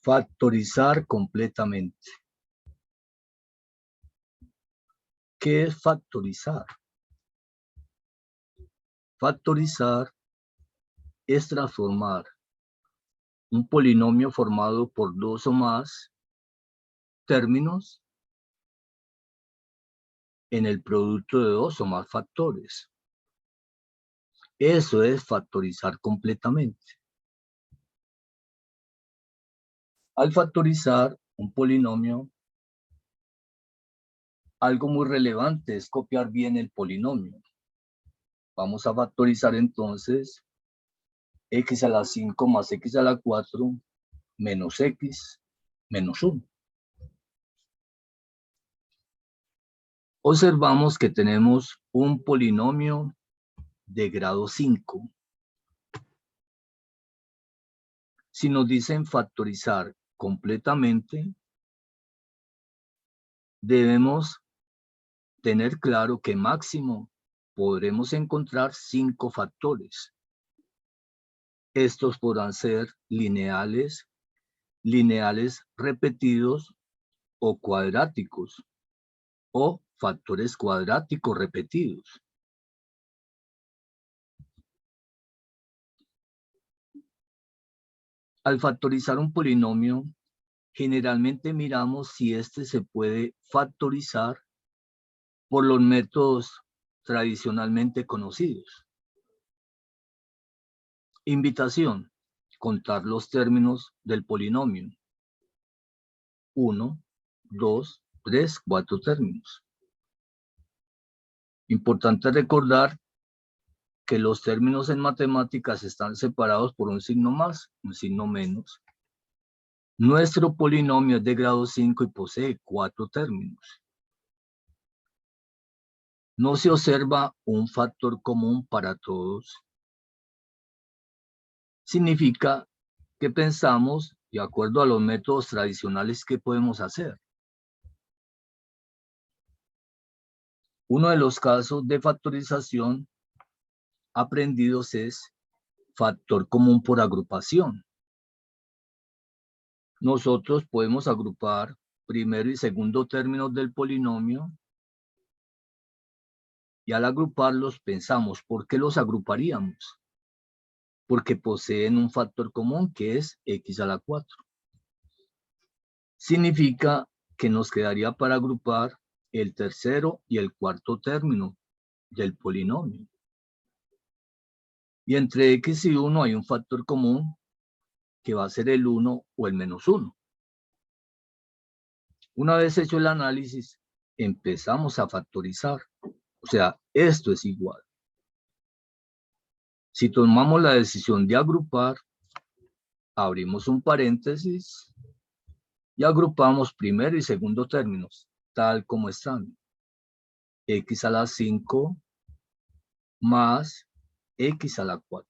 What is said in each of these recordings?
Factorizar completamente. ¿Qué es factorizar? Factorizar es transformar un polinomio formado por dos o más términos en el producto de dos o más factores. Eso es factorizar completamente. Al factorizar un polinomio, algo muy relevante es copiar bien el polinomio. Vamos a factorizar entonces x a la 5 más x a la 4 menos x menos 1. Observamos que tenemos un polinomio de grado 5. Si nos dicen factorizar completamente, debemos tener claro que máximo podremos encontrar 5 factores. Estos podrán ser lineales, lineales repetidos o cuadráticos, o factores cuadráticos repetidos. Al factorizar un polinomio, generalmente miramos si este se puede factorizar por los métodos tradicionalmente conocidos. Invitación: contar los términos del polinomio. 1, 2, 3, 4 términos. Importante recordar que los términos en matemáticas están separados por un signo más, un signo menos. Nuestro polinomio es de grado 5 y posee 4 términos. No se observa un factor común para todos. Significa que pensamos de acuerdo a los métodos tradicionales que podemos hacer. Uno de los casos de factorización aprendidos es factor común por agrupación. Nosotros podemos agrupar primero y segundo términos del polinomio y al agruparlos pensamos, ¿por qué los agruparíamos? Porque poseen un factor común que es x a la 4. Significa que nos quedaría para agrupar el tercero y el cuarto término del polinomio. Y entre x y 1 hay un factor común que va a ser el 1 o el menos 1. Una vez hecho el análisis, empezamos a factorizar. O sea, esto es igual. Si tomamos la decisión de agrupar, abrimos un paréntesis y agrupamos primero y segundo términos, tal como están. X a la 5 más x a la 4.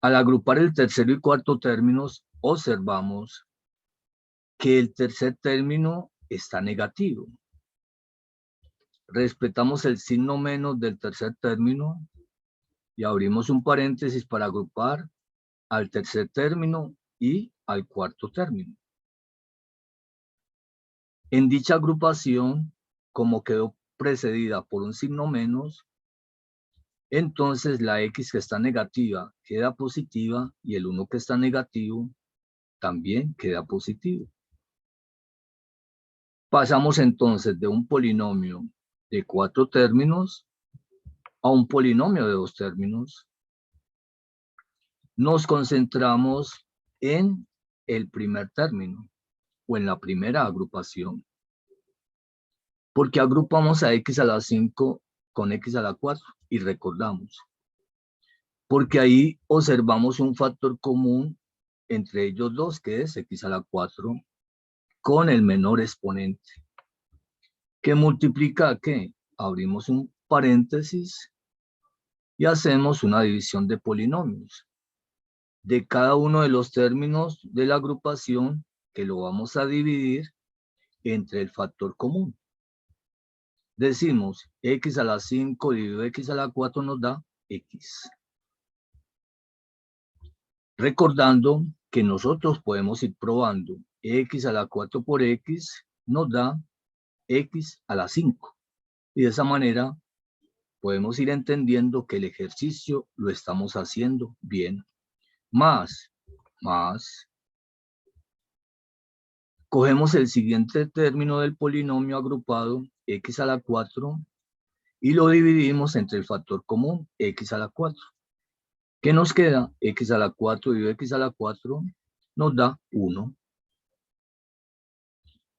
Al agrupar el tercero y cuarto términos, observamos que el tercer término está negativo. Respetamos el signo menos del tercer término y abrimos un paréntesis para agrupar al tercer término y al cuarto término. En dicha agrupación, como quedó precedida por un signo menos, entonces la x que está negativa queda positiva y el 1 que está negativo también queda positivo. Pasamos entonces de un polinomio de 4 términos a un polinomio de 2 términos. Nos concentramos en el primer término o en la primera agrupación. Porque agrupamos a x a la 5 con x a la 4 y recordamos. Porque ahí observamos un factor común entre ellos dos, que es x a la 4 con el menor exponente. ¿Qué multiplica qué? Abrimos un paréntesis y hacemos una división de polinomios. De cada uno de los términos de la agrupación que lo vamos a dividir entre el factor común. Decimos x a la 5 dividido x a la 4 nos da x. Recordando que nosotros podemos ir probando x a la 4 por x nos da x a la 5. Y de esa manera podemos ir entendiendo que el ejercicio lo estamos haciendo bien. Más, cogemos el siguiente término del polinomio agrupado, x a la 4, y lo dividimos entre el factor común, x a la 4. ¿Qué nos queda? X a la 4 dividido x a la 4 nos da 1.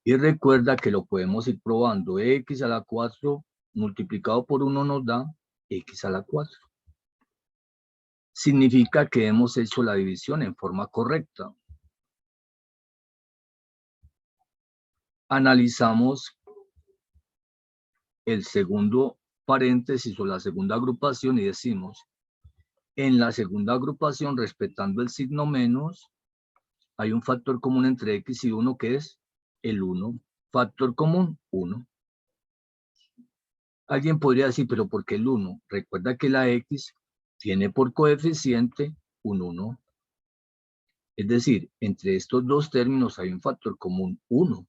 Y recuerda que lo podemos ir probando. X a la 4 multiplicado por 1 nos da x a la 4. Significa que hemos hecho la división en forma correcta. Analizamos el segundo paréntesis o la segunda agrupación y decimos, en la segunda agrupación, respetando el signo menos, hay un factor común entre x y 1 que es el 1. Factor común, 1. Alguien podría decir, pero ¿por qué el 1? Recuerda que la x tiene por coeficiente un 1. Es decir, entre estos dos términos hay un factor común 1.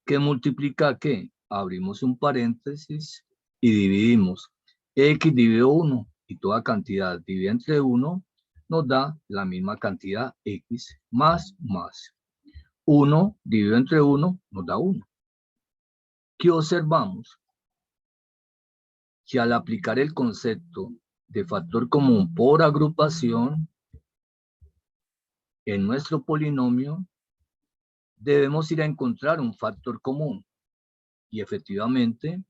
¿Qué multiplica qué? Abrimos un paréntesis y dividimos. X dividido 1 y toda cantidad dividida entre 1 nos da la misma cantidad x más. 1 dividido entre 1 nos da 1. ¿Qué observamos? Que al aplicar el concepto de factor común por agrupación en nuestro polinomio, debemos ir a encontrar un factor común. Y efectivamente,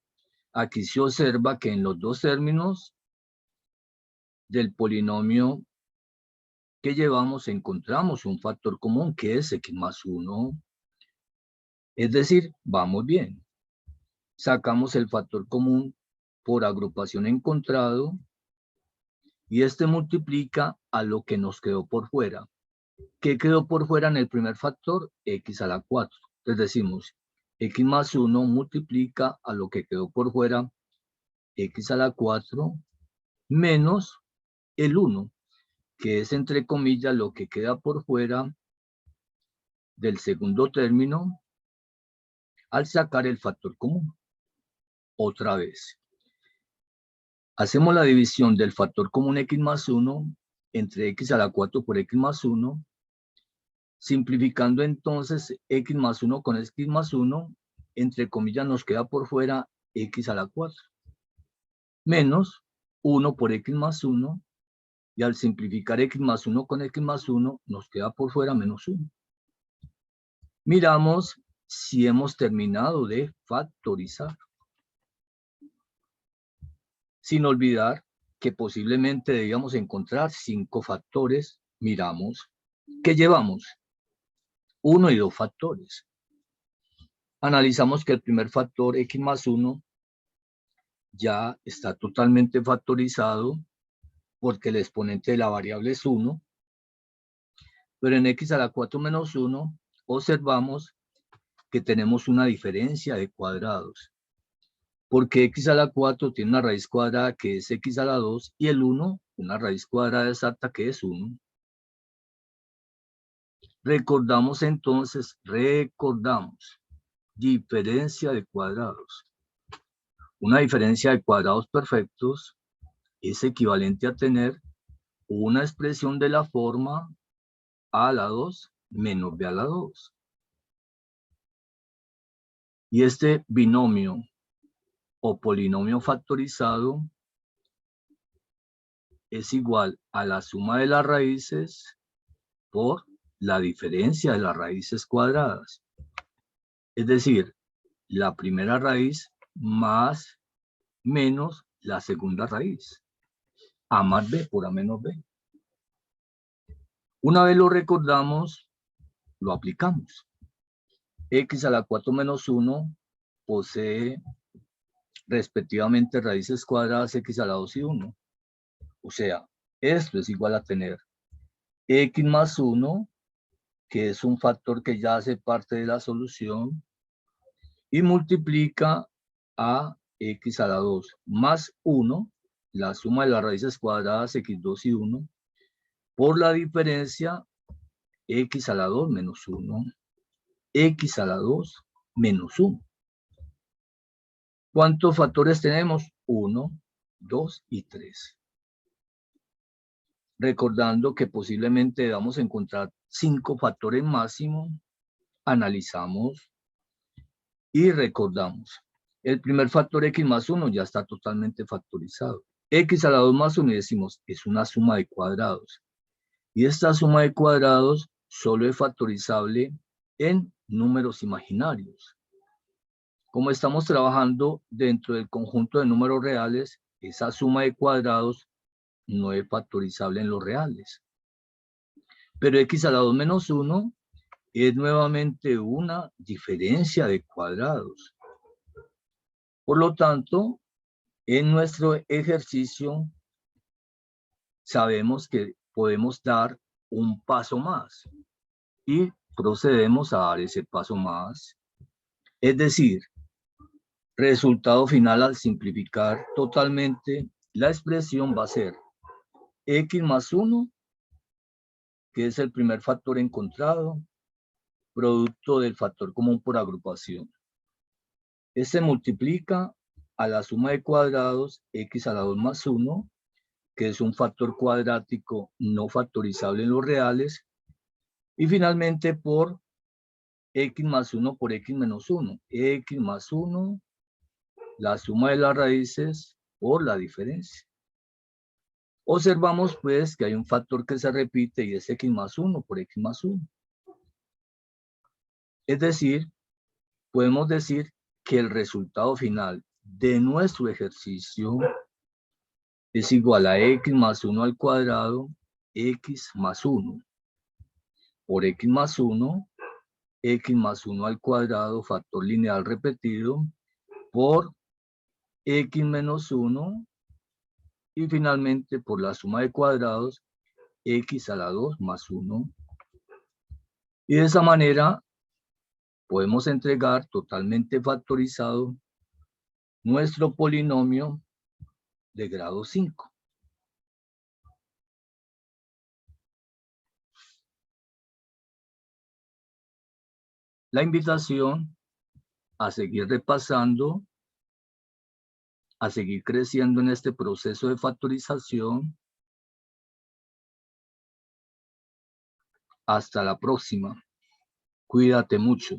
aquí se observa que en los dos términos del polinomio que llevamos encontramos un factor común que es x más 1. Es decir, vamos bien. Sacamos el factor común por agrupación encontrado y este multiplica a lo que nos quedó por fuera. ¿Qué quedó por fuera en el primer factor? X a la 4. Entonces decimos, x más 1 multiplica a lo que quedó por fuera, x a la 4, menos el 1, que es entre comillas lo que queda por fuera del segundo término al sacar el factor común. Otra vez. Hacemos la división del factor común x más 1 entre x a la 4 por x más 1. Simplificando entonces x más 1 con x más 1, entre comillas nos queda por fuera x a la 4. Menos 1 por x más 1. Y al simplificar x más 1 con x más 1, nos queda por fuera menos 1. Miramos si hemos terminado de factorizar. Sin olvidar que posiblemente debíamos encontrar 5 factores. Miramos. ¿Qué llevamos? 1 y 2 factores. Analizamos que el primer factor, x más 1, ya está totalmente factorizado porque el exponente de la variable es 1. Pero en x a la 4 menos 1 observamos que tenemos una diferencia de cuadrados. Porque x a la 4 tiene una raíz cuadrada que es x a la 2 y el 1 una raíz cuadrada exacta que es 1. Recordamos entonces, diferencia de cuadrados. Una diferencia de cuadrados perfectos es equivalente a tener una expresión de la forma a a la 2 menos b a la 2. Y este binomio o polinomio factorizado es igual a la suma de las raíces por la diferencia de las raíces cuadradas. Es decir, la primera raíz más menos la segunda raíz. A más b por a menos b. Una vez lo recordamos, lo aplicamos. X a la 4 menos 1 posee respectivamente raíces cuadradas x a la 2 y 1. O sea, esto es igual a tener x más 1, que es un factor que ya hace parte de la solución, y multiplica a x a la 2 más 1, la suma de las raíces cuadradas x2 y 1, por la diferencia x a la 2 menos 1, x a la 2 menos 1. ¿Cuántos factores tenemos? 1, 2 y 3. Recordando que posiblemente vamos a encontrar 5 factores máximo, analizamos y recordamos. El primer factor x más 1 ya está totalmente factorizado. X a la 2 más 1 y decimos es una suma de cuadrados. Y esta suma de cuadrados solo es factorizable en números imaginarios. Como estamos trabajando dentro del conjunto de números reales, esa suma de cuadrados no es factorizable en los reales. Pero x a la 2 menos 1 es nuevamente una diferencia de cuadrados. Por lo tanto, en nuestro ejercicio sabemos que podemos dar un paso más y procedemos a dar ese paso más. Es decir, resultado final al simplificar totalmente, la expresión va a ser x más 1, que es el primer factor encontrado, producto del factor común por agrupación. Este multiplica a la suma de cuadrados x a la 2 más 1, que es un factor cuadrático no factorizable en los reales, y finalmente por x más 1 por x menos 1, x más 1, la suma de las raíces por la diferencia. Observamos pues que hay un factor que se repite y es x más 1 por x más 1. Es decir, podemos decir que el resultado final de nuestro ejercicio es igual a x más 1 al cuadrado, x más 1 por x más 1, x más 1 al cuadrado, factor lineal repetido, por x menos 1, y finalmente por la suma de cuadrados, x a la 2 más 1. Y de esa manera podemos entregar totalmente factorizado nuestro polinomio de grado 5. La invitación a seguir repasando, a seguir creciendo en este proceso de factorización. Hasta la próxima. Cuídate mucho.